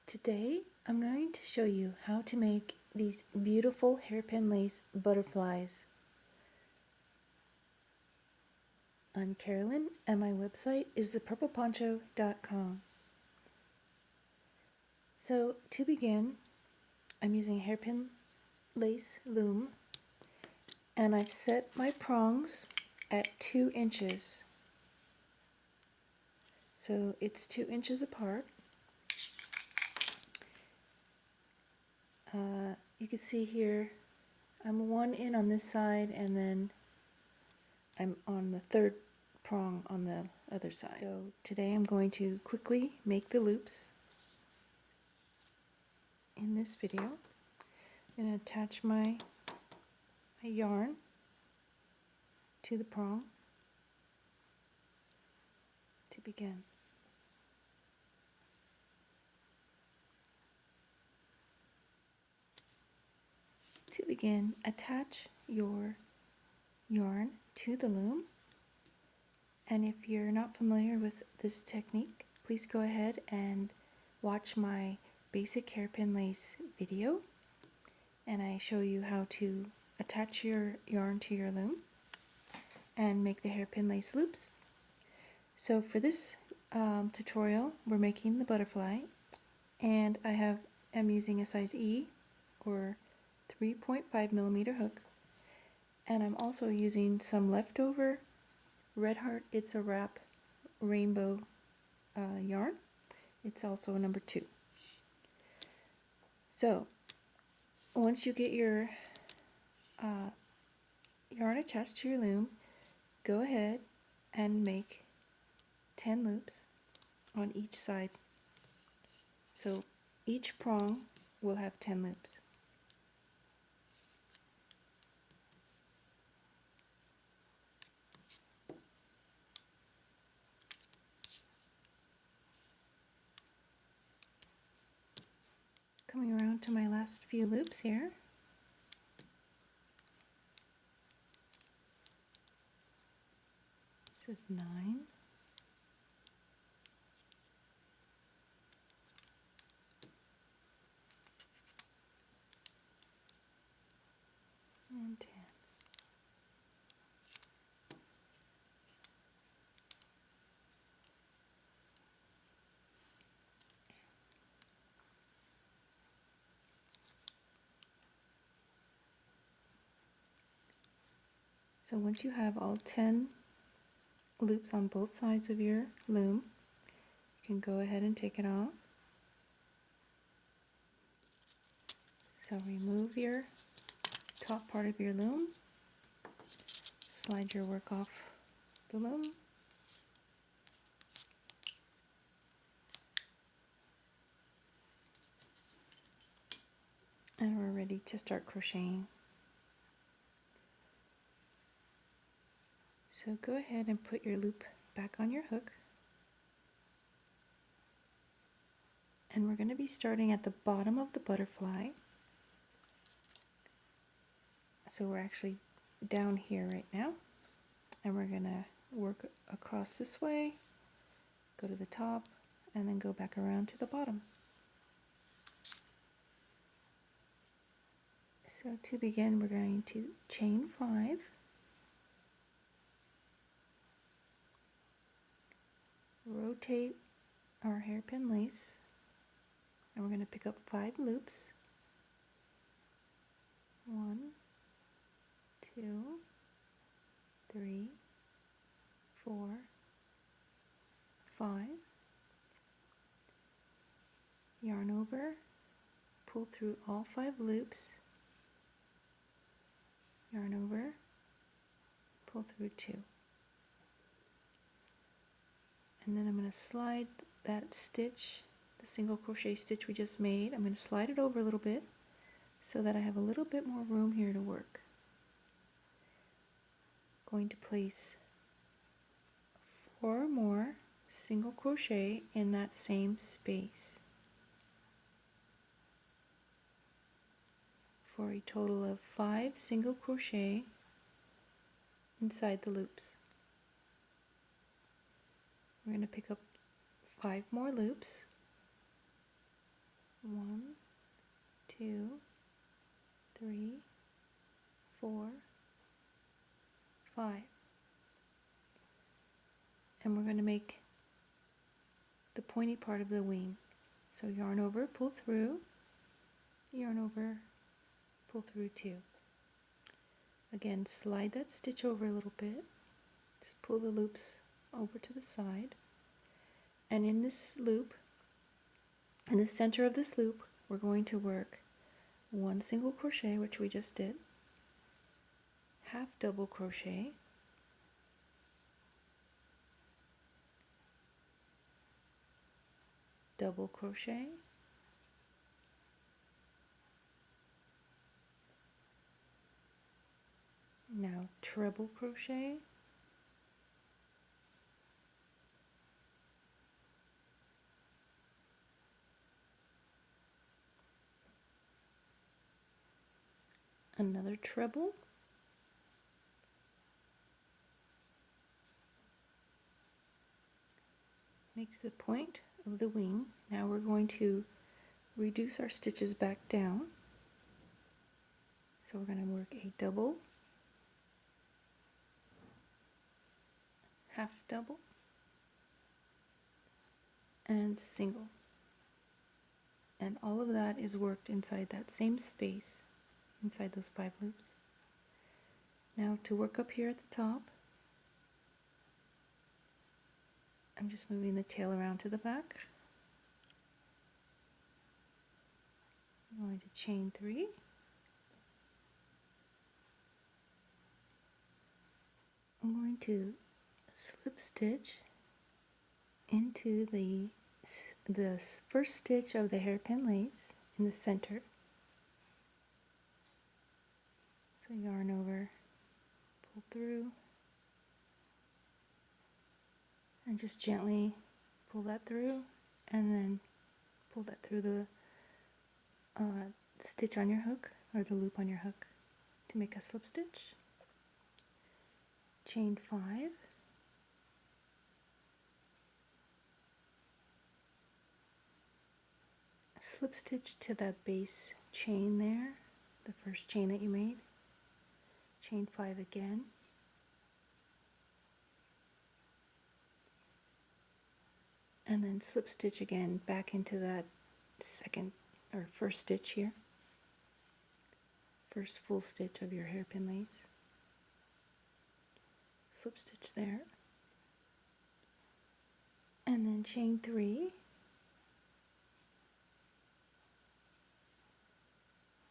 Today I'm going to show you how to make these beautiful hairpin lace butterflies. I'm Carolyn and my website is thepurpleponcho.com. So to begin, I'm using hairpin lace loom and I've set my prongs at 2 inches. So it's 2 inches apart. You can see here I'm 1 in on this side and then I'm on the third prong on the other side. So today I'm going to quickly make the loops in this video. I'm going to attach my yarn to the prong to begin. To begin, attach your yarn to the loom, and if you're not familiar with this technique, please go ahead and watch my basic hairpin lace video, and I show you how to attach your yarn to your loom and make the hairpin lace loops. So for this tutorial, we're making the butterfly, and am using a size E or 3.5 millimeter hook, and I'm also using some leftover Red Heart It's a Wrap rainbow yarn. It's also a number 2. So once you get your yarn attached to your loom, go ahead and make 10 loops on each side. So each prong will have 10 loops. Coming around to my last few loops here. This is 9. And 10. So once you have all 10 loops on both sides of your loom, you can go ahead and take it off. So remove your top part of your loom, slide your work off the loom, and we're ready to start crocheting. So go ahead and put your loop back on your hook, and we're going to be starting at the bottom of the butterfly. So we're actually down here right now, and we're going to work across this way, go to the top, and then go back around to the bottom. So to begin, we're going to chain 5, rotate our hairpin lace, and we're going to pick up 5 loops. 1, 2, 3, 4, 5. Yarn over, pull through all 5 loops, yarn over, pull through 2. And then I'm going to slide that stitch, the single crochet stitch we just made, I'm going to slide it over a little bit so that I have a little bit more room here to work. Going to place 4 more single crochet in that same space for a total of 5 single crochet inside the loops. We're going to pick up 5 more loops, 1, 2, 3, 4, 5. And we're going to make the pointy part of the wing. So yarn over, pull through, yarn over, pull through 2. Again, slide that stitch over a little bit. Just pull the loops over to the side. And in this loop, in the center of this loop, we're going to work 1 single crochet, which we just did, half double crochet, double crochet, now treble crochet, another treble, makes the point of the wing. Now we're going to reduce our stitches back down. So we're going to work a double, half double, and single. And all of that is worked inside that same space, inside those 5 loops. Now to work up here at the top, I'm just moving the tail around to the back. I'm going to chain 3. I'm going to slip stitch into the first stitch of the hairpin lace in the center. So yarn over, pull through, and just gently pull that through, and then pull that through the stitch on your hook, or the loop on your hook, to make a slip stitch. Chain 5, slip stitch to that base chain there, the first chain that you made, chain 5 again, and then slip stitch again back into that second or first stitch here, first full stitch of your hairpin lace, slip stitch there, and then chain 3,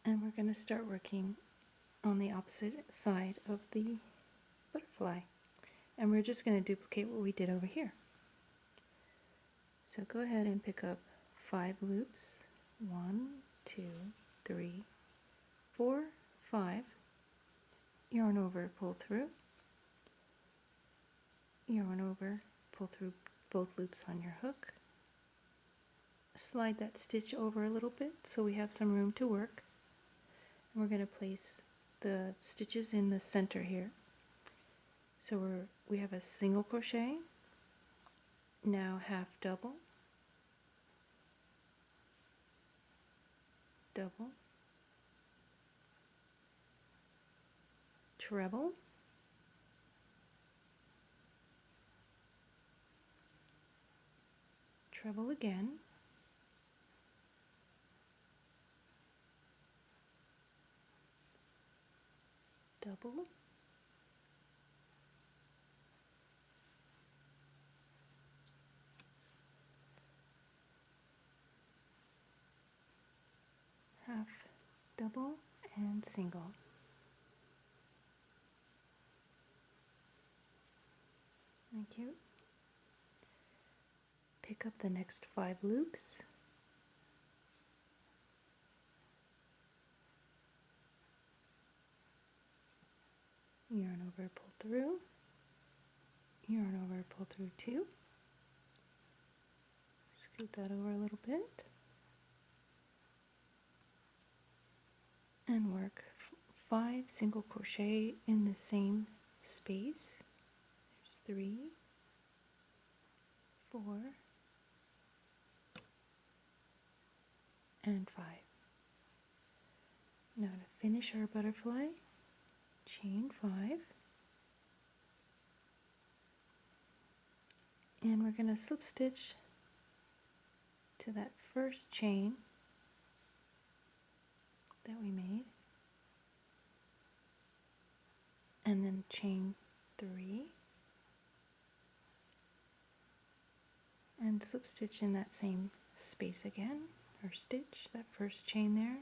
and we're going to start working on the opposite side of the butterfly, and we're just going to duplicate what we did over here. So go ahead and pick up 5 loops, 1, 2, 3, 4, 5, yarn over, pull through, yarn over, pull through both loops on your hook, slide that stitch over a little bit so we have some room to work, and we're going to place the stitches in the center here. So we have a single crochet, now half double, double, treble, treble again, double, half double, and single. Thank you. Pick up the next 5 loops, yarn over, pull through, yarn over, pull through 2, scoot that over a little bit, and work 5 single crochet in the same space. There's 3, 4, and 5. Now to finish our butterfly, chain 5, and we're going to slip stitch to that first chain that we made, and then chain 3, and slip stitch in that same space again, or stitch that first chain there,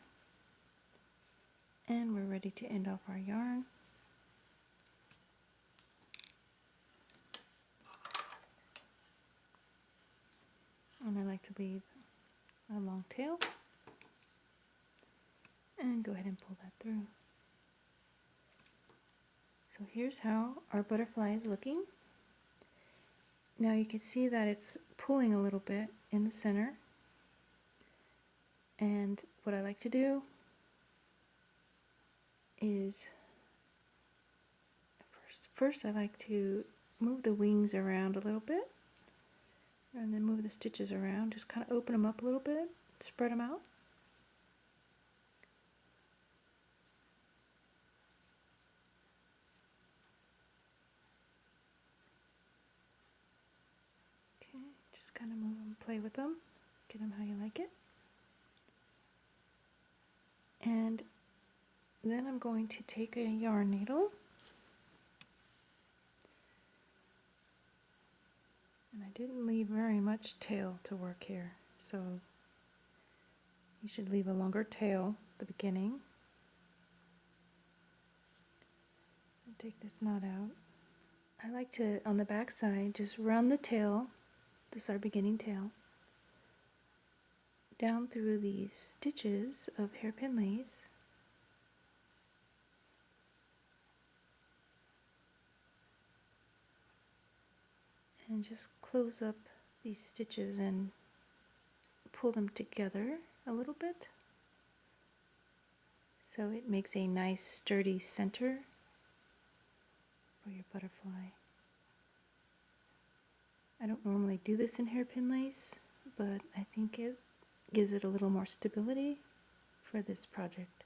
and we're ready to end off our yarn. And I like to leave a long tail, and go ahead and pull that through. So here's how our butterfly is looking. Now you can see that it's pulling a little bit in the center, and what I like to do is first I like to move the wings around a little bit, and then move the stitches around, just kind of open them up a little bit, spread them out. Okay, just kind of move them, play with them, get them how you like it. And then I'm going to take a yarn needle, and I didn't leave very much tail to work here, so you should leave a longer tail at the beginning. I'll take this knot out. I like to, on the back side, just run the tail, this is our beginning tail, down through these stitches of hairpin lace, and just close up these stitches and pull them together a little bit so it makes a nice sturdy center for your butterfly. I don't normally do this in hairpin lace, but I think it gives it a little more stability for this project.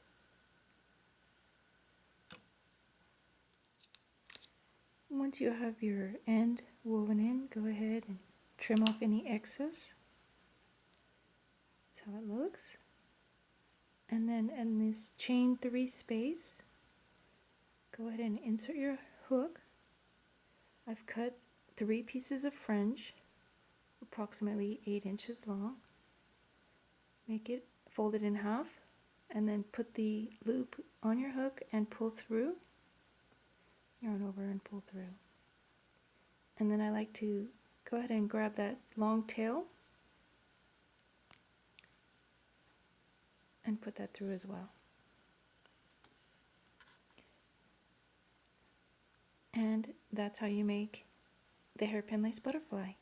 Once you have your end woven in, go ahead and trim off any excess. That's how it looks. And then in this chain 3 space, go ahead and insert your hook. I've cut 3 pieces of fringe, approximately 8 inches long. Make it, fold it in half, and then put the loop on your hook and pull through. Yarn over and pull through. And then I like to go ahead and grab that long tail and put that through as well. And that's how you make the hairpin lace butterfly.